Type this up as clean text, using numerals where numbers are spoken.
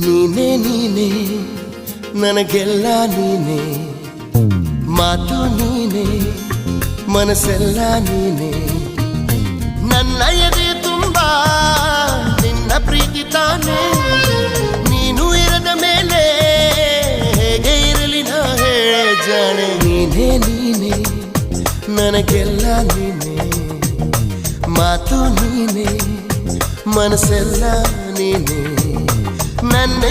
ನೀನೇ ನೀನೇ ನನಗೆಲ್ಲ ನೀನೇ, ಮಾತು ನೀನೇ ಮನಸ್ಸೆಲ್ಲ ನೀನೇ. ನನ್ನ ಎದೆ ತುಂಬ ನಿನ್ನ ಪ್ರೀತಿ ತಾನೇ, ನೀನು ಇರದ ಮೇಲೆ ಹೇಗೆ ಇರಲಿ ನಾ ಹೇಳೆ ಜಾಣೆ. ನೀನೇ ನೀನೇ ನನಗೆಲ್ಲ ನೀನೇ, ಮಾತು ನೀನೇ ಮನಸ್ಸೆಲ್ಲ ನೀನೇ. ನನ್ನ